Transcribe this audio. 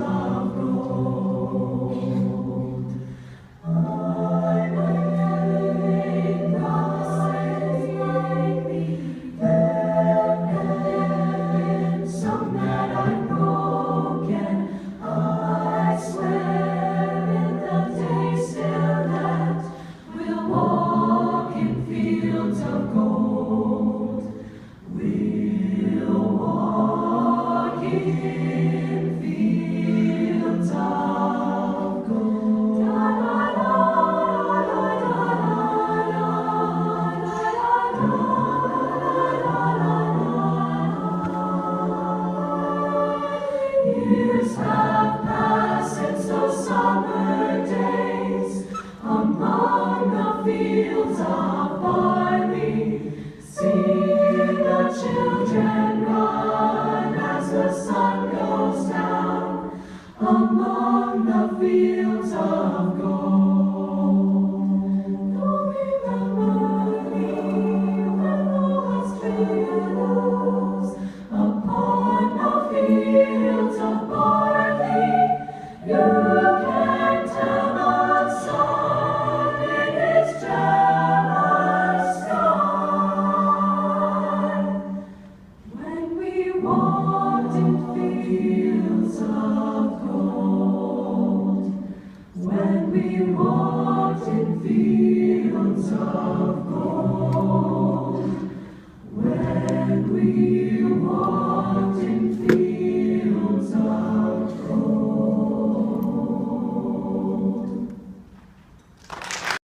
of gold. I may rise like thee, and some that I've broken. I swear in the day still that we'll walk in fields of gold. We'll walk in fields of gold. Years have passed since those summer days among the fields of barley. See the children run as the sun goes down among the fields.